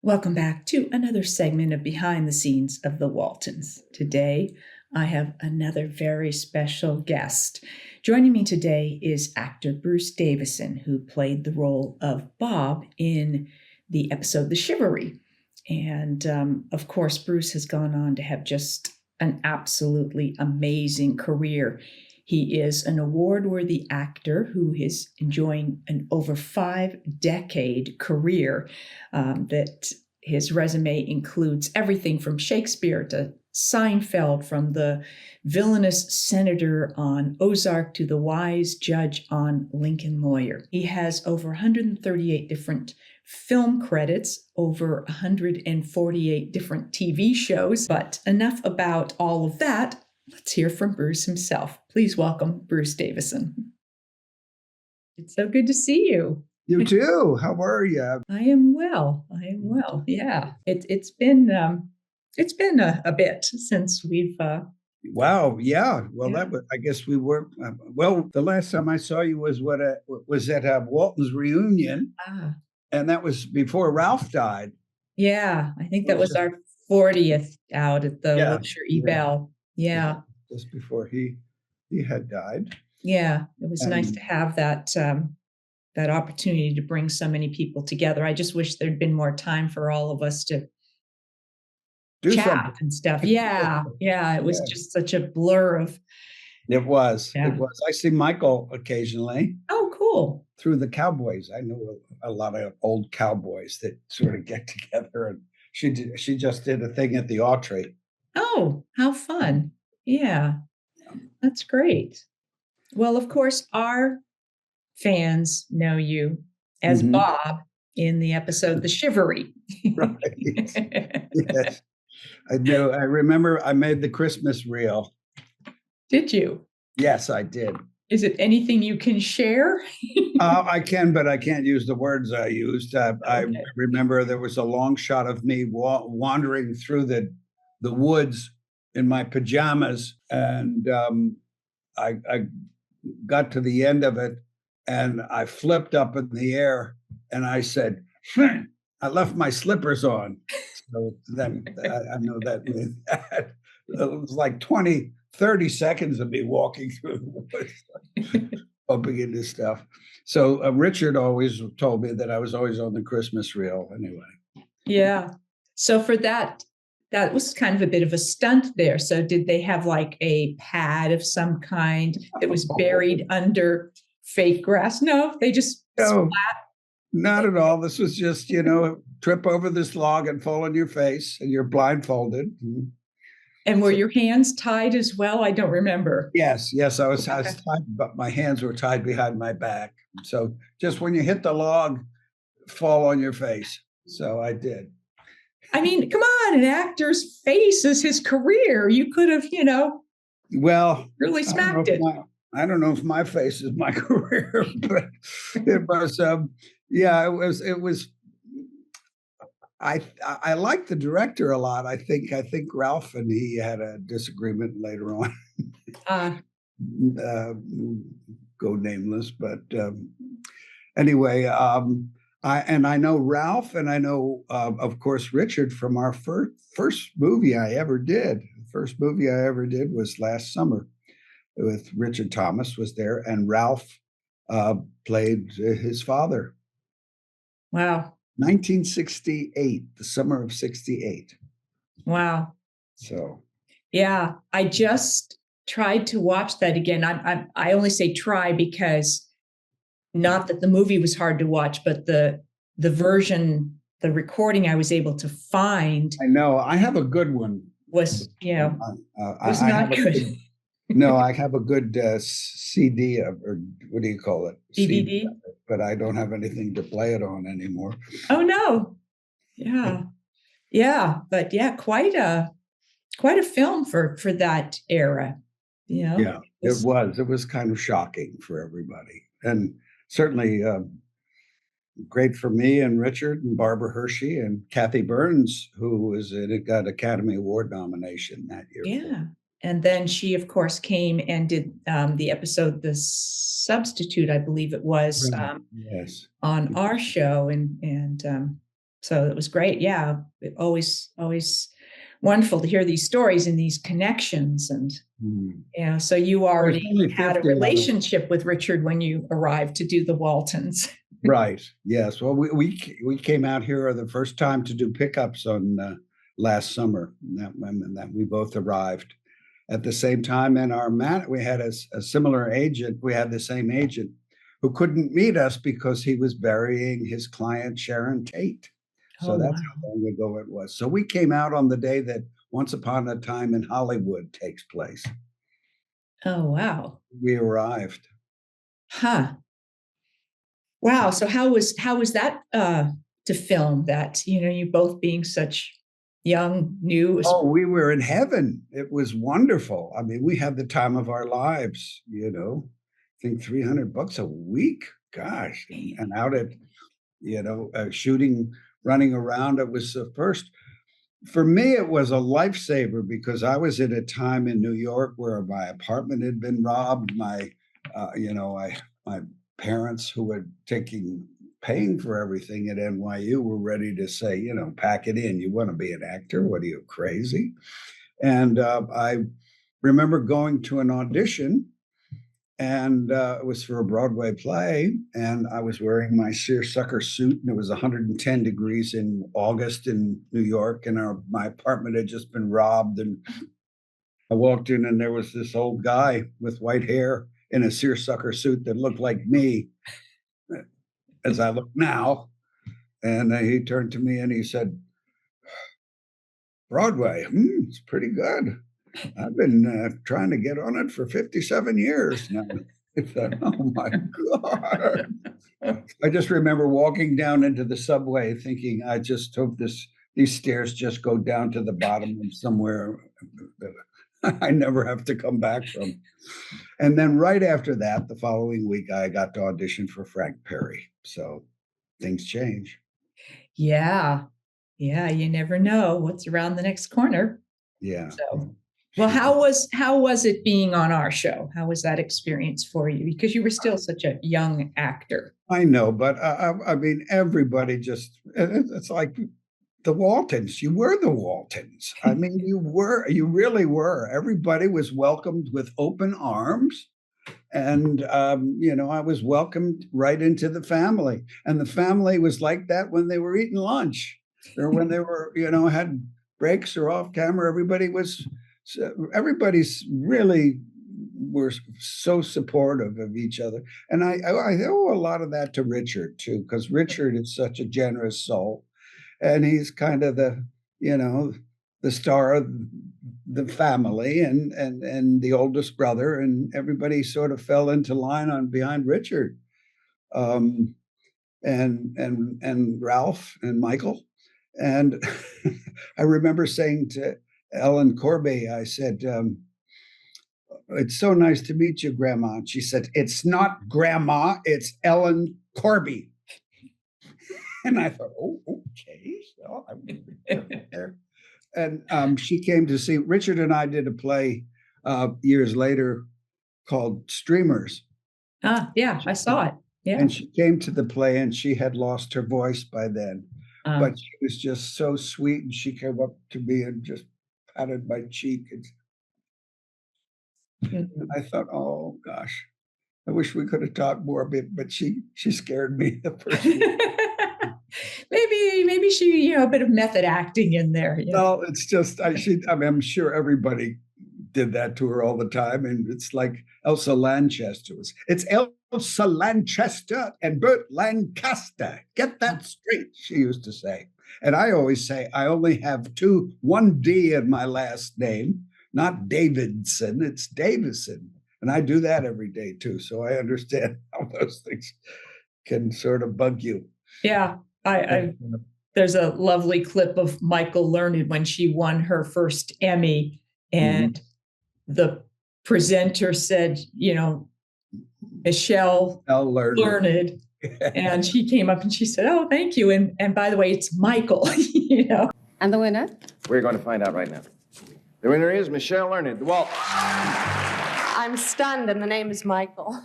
Welcome back to another segment of Behind the Scenes of the Waltons. Today, I have another very special guest. Joining me today is actor Bruce Davison, who played the role of Bob in the episode The Shivaree. And of course, Bruce has gone on to have just an absolutely amazing career. He is an award-worthy actor who is enjoying an over 5-decade career that his resume includes everything from Shakespeare to Seinfeld, from the villainous senator on Ozark to the wise judge on Lincoln Lawyer. He has over 138 different film credits, over 148 different TV shows. But enough about all of that. Let's hear from Bruce himself. Please welcome Bruce Davison. It's so good to see you. You too. How are you? I am well. Yeah, it's been a bit since we've. Wow. Yeah. Well, that was. I guess we were. Well, the last time I saw you was at Walton's reunion, and that was before Ralph died. Yeah, I think that was our 40th out at the Wilshire Bell. Yeah, just before he had died. Yeah, it was nice to have that opportunity to bring so many people together. I just wish there'd been more time for all of us to do chat something and stuff. Yeah. It was just such a blur of. It was. I see Michael occasionally. Oh, cool. Through the Cowboys. I know a lot of old cowboys that sort of get together, and she just did a thing at the Artistry. Oh, how fun. Yeah, that's great. Well, of course, our fans know you as Bob in the episode The Shivaree. Right. Yes. I do. I remember I made the Christmas reel. Did you? Yes, I did. Is it anything you can share? I can, but I can't use the words I used. I remember there was a long shot of me wandering through the woods in my pajamas, and I got to the end of it, and I flipped up in the air, and I said, I left my slippers on. So then I know that means that. It was like 30 seconds of me walking through the woods, bumping into stuff. So Richard always told me that I was always on the Christmas reel anyway. Yeah. So for that was kind of a bit of a stunt there. So did they have like a pad of some kind that was buried under fake grass? No, they just splat. Not at all. This was just, trip over this log and fall on your face, and you're blindfolded. And were your hands tied as well? I don't remember. Yes, I was tied, but my hands were tied behind my back. So just when you hit the log, fall on your face. So I did. I mean, come on, an actor's face is his career. You could have, really smacked it. I don't know if my face is my career, but it was, it was. I liked the director a lot. I think Ralph and he had a disagreement later on. Go nameless, but anyway, I know Ralph, and I know of course Richard from our first movie I ever did. The first movie I ever did was last summer with Richard Thomas was there, and Ralph played his father. Wow. 1968, the summer of 68. Wow. So. Yeah, I just tried to watch that again. I only say try because not that the movie was hard to watch, but the version, the recording I was able to find. I know. I have a good one. Was not good. No, I have a good CD, or what do you call it? DVD? But I don't have anything to play it on anymore. Oh, no. Yeah. Yeah. But yeah, quite a film for that era. Yeah, it was kind of shocking for everybody. And certainly great for me and Richard and Barbara Hershey and Kathy Burns, who got Academy Award nomination that year. Yeah. And then she, of course, came and did the episode, The Substitute, I believe it was, Yes, on our show. And So it was great. Yeah. Always wonderful to hear these stories and these connections. And, so you There's already only had a 50 of us. relationship with Richard when you arrived to do the Waltons. Right. Yes. Well, we came out here the first time to do pickups on last summer. And that we both arrived at the same time. And we had a similar agent. We had the same agent who couldn't meet us because he was burying his client Sharon Tate. So Oh, that's wow. how long ago it was. So we came out on the day that Once Upon a Time in Hollywood takes place. Oh, wow. We arrived. Huh. Wow. So how was that to film that, you both being such young, new? Oh, we were in heaven. It was wonderful. I mean, we had the time of our lives, I think $300 a week. Gosh, and out at, shooting, running around. It was the first, for me, it was a lifesaver because I was at a time in New York where my apartment had been robbed. My parents who were paying for everything at NYU were ready to say, pack it in. You want to be an actor? What are you, crazy? And I remember going to an audition, and it was for a Broadway play, and I was wearing my seersucker suit, and it was 110 degrees in August in New York, and my apartment had just been robbed. And I walked in, and there was this old guy with white hair in a seersucker suit that looked like me as I look now. And he turned to me and he said, Broadway, it's pretty good. I've been trying to get on it for 57 years now. I thought, oh my God. I just remember walking down into the subway thinking, I just hope these stairs just go down to the bottom of somewhere that I never have to come back from. And then right after that, the following week, I got to audition for Frank Perry. So things change. Yeah. Yeah. You never know what's around the next corner. Yeah. So, well, how was it being on our show? How was that experience for you? Because you were still such a young actor. I know, but I mean, everybody it's like the Waltons. You were the Waltons. I mean, you really were. Everybody was welcomed with open arms. And, I was welcomed right into the family. And the family was like that when they were eating lunch or when they were, had breaks or off camera. Everybody's really were so supportive of each other. And I owe a lot of that to Richard, too, because Richard is such a generous soul. And he's kind of the star of the family and the oldest brother, and everybody sort of fell into line behind Richard, and Ralph and Michael. And I remember saying to Ellen Corby, I said, it's so nice to meet you, Grandma. And she said, it's not Grandma, it's Ellen Corby. And I thought, oh, okay. So I went there. And she came to see Richard, and I did a play years later called Streamers. Yeah, I saw it. Yeah. And she came to the play, and she had lost her voice by then. But she was just so sweet, and she came up to me and just patted my cheek. And I thought, oh gosh, I wish we could have talked more, but she scared me the first week. Maybe she, a bit of method acting in there. No, it's just I'm sure everybody did that to her all the time, and it's like Elsa Lanchester it's Elsa Lanchester and Burt Lancaster. Get that straight, she used to say. And I always say I only have one D in my last name, not Davidson, it's Davison. And I do that every day too. So I understand how those things can sort of bug you. Yeah. There's a lovely clip of Michael Learned when she won her first Emmy, and the presenter said, Michelle Learned. And she came up and she said, oh, thank you. And by the way, it's Michael, And the winner? We're going to find out right now. The winner is Michelle Learned. Well, I'm stunned, and the name is Michael.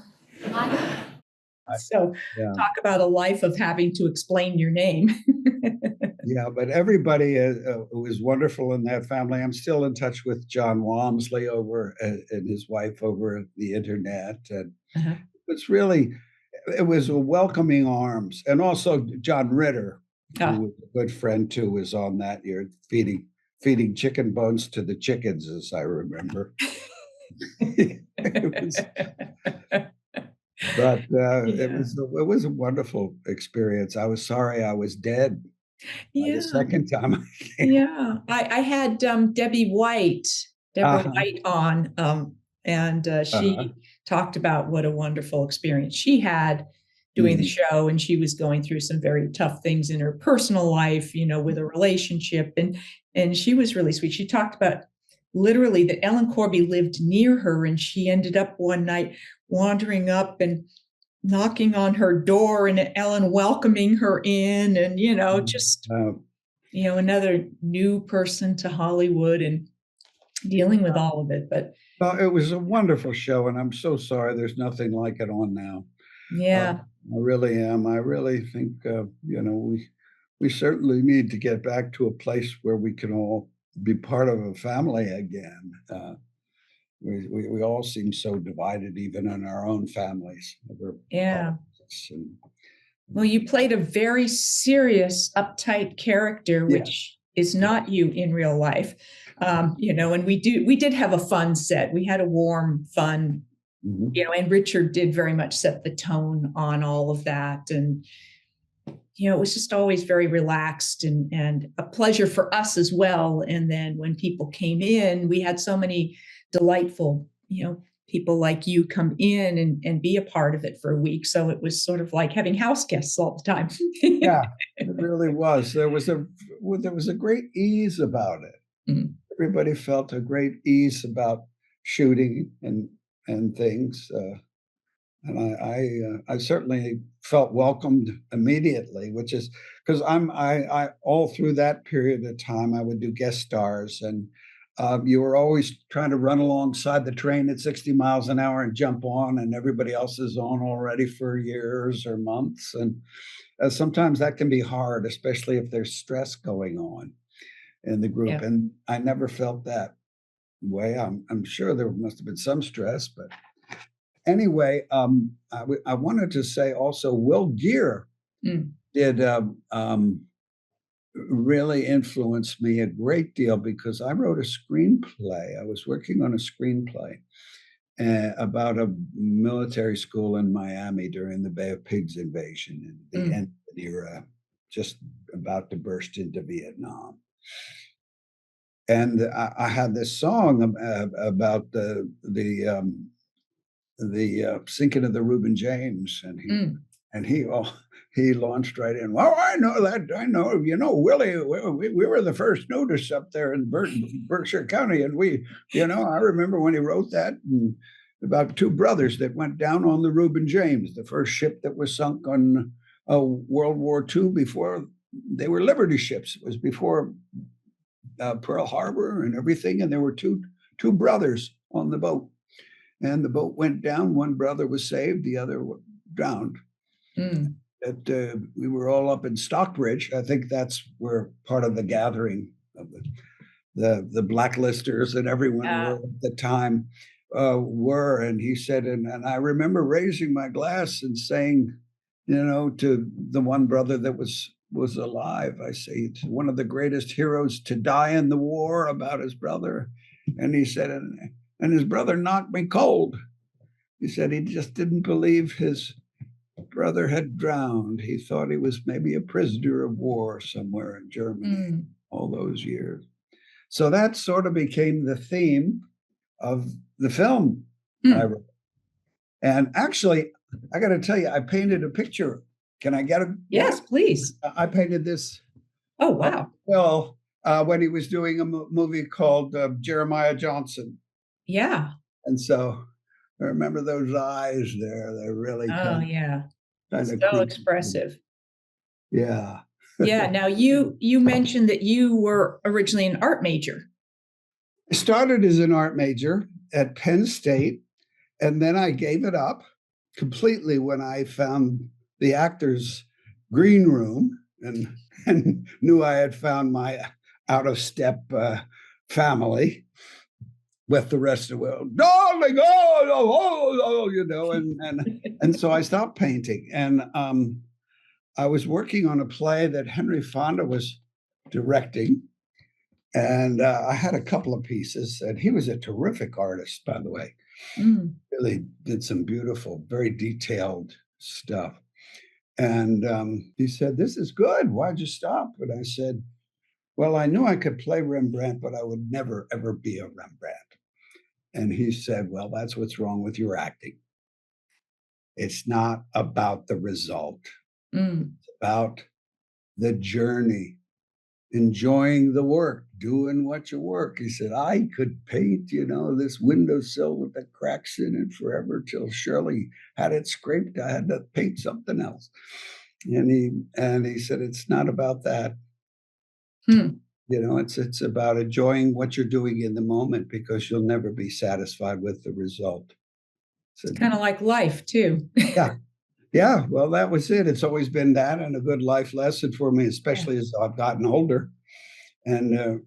So Yeah. talk about a life of having to explain your name. Yeah, but everybody was wonderful in that family. I'm still in touch with John Walmsley over and his wife over the internet. And Uh-huh. it was a welcoming arms. And also John Ritter, who Ah, was a good friend too, was on that year feeding chicken bones to the chickens, as I remember. It was, but yeah. it was a wonderful experience. I was sorry I was dead by the Yeah. second time I came. Yeah. I had Deborah Uh-huh, White on, and uh-huh. she talked about what a wonderful experience she had doing the Mhm. show. And she was going through some very tough things in her personal life, with a relationship. And she was really sweet. She talked about literally that Ellen Corby lived near her, and she ended up one night wandering up and knocking on her door, and Ellen welcoming her in, and just Uh, another new person to Hollywood and dealing with all of it. But well, it was a wonderful show, and I'm so sorry there's nothing like it on now. yeah, I really am. I really think we certainly need to get back to a place where we can all be part of a family again. We all seem so divided, even in our own families, over yeah. politics. And Well, you played a very serious, uptight character, yeah, which is not you in real life. And we did have a fun set. We had a warm, fun, mhm. and Richard did very much set the tone on all of that. And it was just always very relaxed and a pleasure for us as well. And then when people came in, we had so many delightful, people like you come in and be a part of it for a week. So it was sort of like having house guests all the time. Yeah, it really was. There was a great ease about it. Mm. Everybody felt a great ease about shooting and things. And I certainly felt welcomed immediately, which is because I all through that period of time I would do guest stars, and you were always trying to run alongside the train at 60 miles an hour and jump on, and everybody else is on already for years or months, and sometimes that can be hard, especially if there's stress going on in the group. Yeah. And I never felt that way. I'm sure there must have been some stress, but anyway, I wanted to say also Will Geer Mm. did really influence me a great deal because I wrote a screenplay. I was working on a screenplay about a military school in Miami during the Bay of Pigs invasion and the Mm. end of the era, just about to burst into Vietnam. And I had this song about the sinking of the Reuben James, and Mm. he launched right in. Well, I know that. I know. Willie, we were the first notice up there in Berkshire County, and I remember when he wrote that, and about two brothers that went down on the Reuben James, the first ship that was sunk on World War II before they were Liberty ships. It was before Pearl Harbor and everything, and there were two brothers on the boat. And the boat went down. One brother was saved, the other drowned. Mm. We were all up in Stockbridge. I think that's where part of the gathering of the blacklisters and everyone were at the time were. And he said, and I remember raising my glass and saying, to the one brother that was alive, I say, it's one of the greatest heroes to die in the war, about his brother. And he said, and his brother knocked me cold. He said he just didn't believe his brother had drowned. He thought he was maybe a prisoner of war somewhere in Germany Mm. all those years. So that sort of became the theme of the film I Mm. wrote. And actually, I got to tell you, I painted a picture. Can I get a? Yes, please. I painted this. Oh, wow. Well, when he was doing a movie called Jeremiah Johnson. Yeah. And so I remember those eyes there. They're really Oh, yeah. kind of So creepy. expressive. Yeah. Yeah. Now you mentioned that you were originally an art major. I started as an art major at Penn State, and then I gave it up completely when I found the actors' green room and knew I had found my out of step family with the rest of the world, darling, and so I stopped painting, and I was working on a play that Henry Fonda was directing, and I had a couple of pieces, and he was a terrific artist, by the way. Really did some beautiful, very detailed stuff. And he said, "This is good. Why'd you stop?" And I said, "Well, I knew I could play Rembrandt, but I would never, ever be a Rembrandt." And he said, "Well, that's what's wrong with your acting. It's not about the result. It's about the journey, enjoying the work, doing what you work." He said, "I could paint, this windowsill with the cracks in it forever till Shirley had it scraped. I had to paint something else." And he said, "It's not about that. It's about enjoying what you're doing in the moment because you'll never be satisfied with the result." So, It's kind of like life too. yeah. Yeah. Well, that was it. It's always been that and a good life lesson for me, especially as I've gotten older and,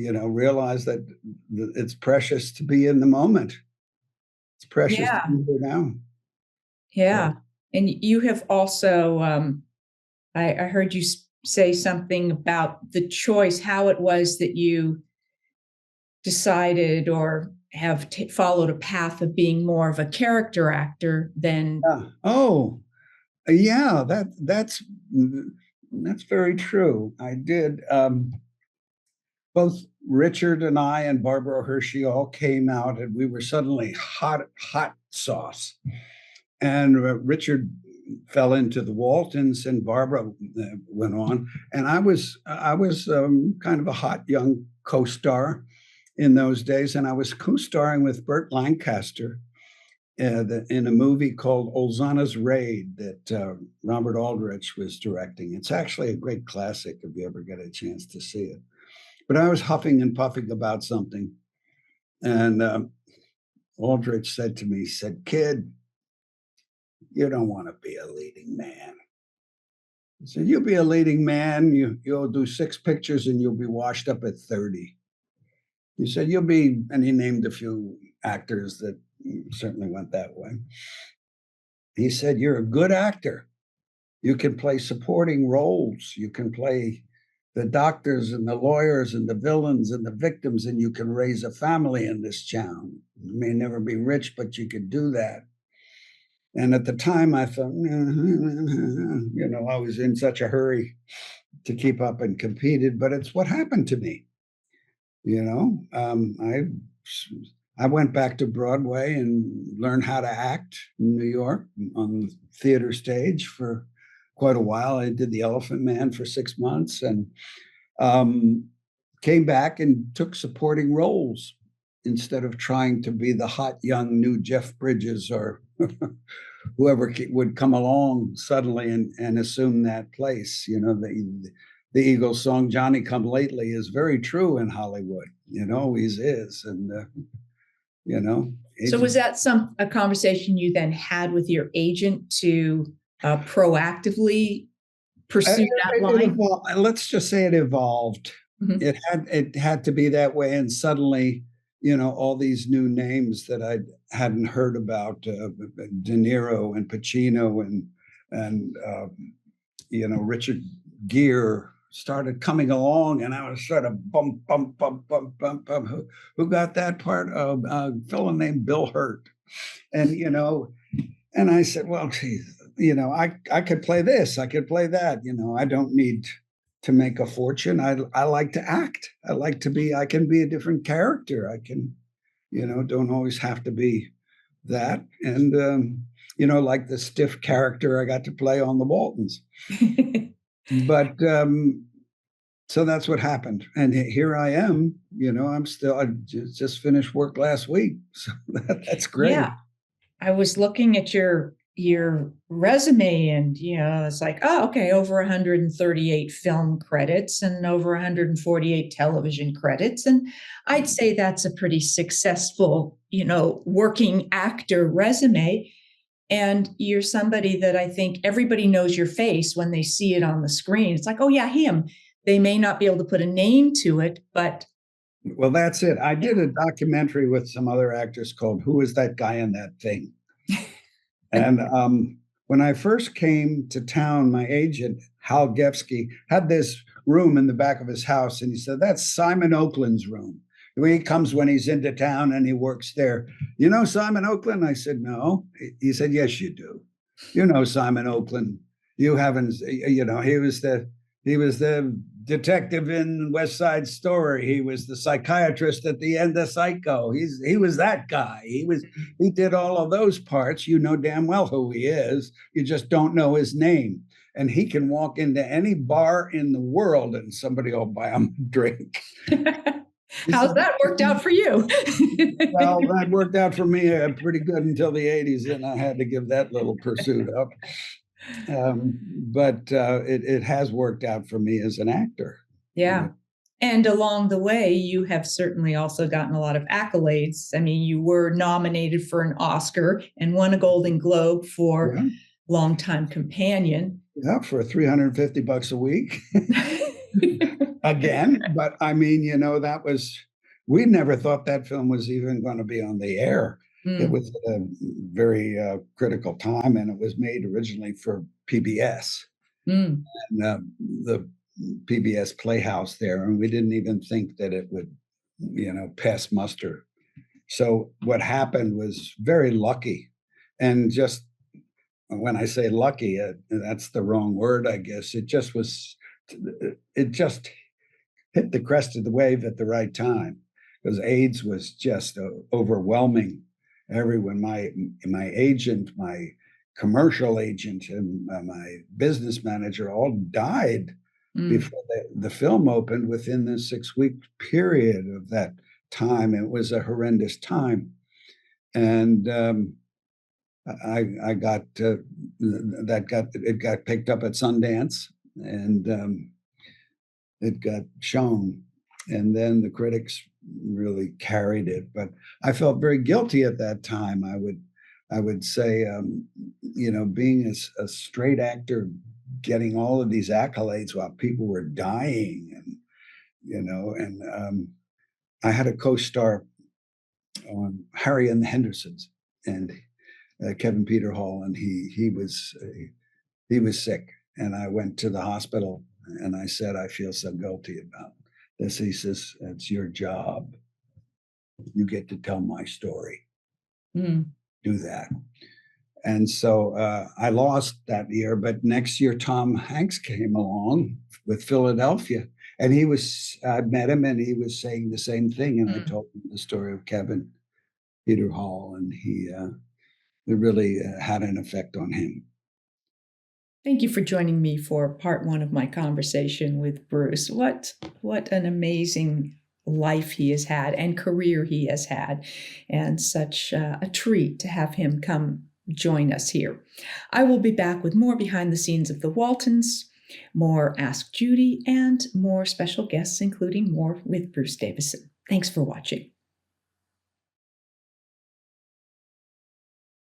realize that it's precious to be in the moment. It's precious to be here now. Yeah. And you have also, I heard you say something about the choice, how it was that you decided or have followed a path of being more of a character actor than. Yeah. Oh, yeah. That's very true. I did. Both Richard and I and Barbara Hershey all came out, and we were suddenly hot sauce. And Richard fell into the Waltons, and Barbara went on. And I was kind of a hot young co-star in those days, and I was co-starring with Burt Lancaster in a movie called Olzana's Raid that Robert Aldrich was directing. It's actually a great classic if you ever get a chance to see it. But I was huffing and puffing about something, and Aldrich said to me, he said, "Kid, you don't want to be a leading man." He said, "You'll be a leading man. You'll do 6 pictures and you'll be washed up at 30. He said, you'll be," and he named a few actors that certainly went that way. He said, "You're a good actor. You can play supporting roles. You can play the doctors and the lawyers and the villains and the victims, and you can raise a family in this town. You may never be rich, but you could do that." And at the time I thought, I was in such a hurry to keep up and competed, but it's what happened to me. I went back to Broadway and learned how to act in New York on the theater stage for quite a while. I did the Elephant Man for 6 months and came back and took supporting roles instead of trying to be the hot young new Jeff Bridges or whoever would come along suddenly and assume that place. The Eagles song "Johnny Come Lately" is very true in Hollywood. It always is. And So was that a conversation you then had with your agent to proactively pursue that line? Let's just say it evolved. It had to be that way, and suddenly, all these new names that I hadn't heard about, De Niro and Pacino and Richard Geer started coming along, and I was sort of bump. Who got that part? A fellow named Bill Hurt, and I said, "Well, geez, I could play this, I could play that. I don't need to make a fortune. I like to act. I can be a different character. I can, don't always have to be that." And like the stiff character I got to play on the Waltons. But so that's what happened, and here I am. I just finished work last week, so that's great. Yeah, I was looking at your resume, and it's like, oh, okay, over 138 film credits and over 148 television credits, and I'd say that's a pretty successful, working actor resume. And you're somebody that I think everybody knows your face when they see it on the screen. It's like, oh yeah, him. They may not be able to put a name to it, but Well, that's it. I did a documentary with some other actors called Who Is That Guy in That Thing? And when I first came to town, my agent, Hal Gefsky, had this room in the back of his house. And he said, that's Simon Oakland's room. He comes when he's into town and he works there. You know Simon Oakland? I said, no. He said, yes, you do. You know Simon Oakland. You haven't, you know, he was the detective in West Side Story. He was the psychiatrist at the end of Psycho. He was that guy. He did all of those parts. You know damn well who he is. You just don't know his name. And he can walk into any bar in the world and somebody will buy him a drink. How's that worked out for you? Well, that worked out for me pretty good until the 80s, and I had to give that little pursuit up. But it has worked out for me as an actor. Yeah. And along the way, you have certainly also gotten a lot of accolades. I mean, you were nominated for an Oscar and won a Golden Globe for Longtime Companion. Yeah, for $350 a week. Again, but I mean, you know, we never thought that film was even going to be on the air. It was at a very critical time, and it was made originally for PBS and the PBS Playhouse there, and we didn't even think that it would, you know, pass muster. So what happened was very lucky, and just when I say lucky, that's the wrong word, I guess. It just hit the crest of the wave at the right time, because AIDS was just overwhelming everyone. My agent, my commercial agent, and my business manager all died before the film opened. Within the 6-week period of that time, it was a horrendous time, and I got it got picked up at Sundance, and it got shown, and then the critics really carried it. But I felt very guilty at that time. I would say, you know, being a straight actor, getting all of these accolades while people were dying, and you know, and I had a co-star on Harry and the Hendersons, and Kevin Peter Hall, and he was sick, and I went to the hospital. And I said, I feel so guilty about this. He says, it's your job. You get to tell my story. Do that. And so I lost that year, but next year, Tom Hanks came along with Philadelphia, and I met him, and he was saying the same thing. And I told him the story of Kevin Peter Hall, and it really had an effect on him. Thank you for joining me for part one of my conversation with Bruce. What an amazing life he has had and career he has had, and such a treat to have him come join us here. I will be back with more behind the scenes of the Waltons, more Ask Judy, and more special guests, including more with Bruce Davison. Thanks for watching.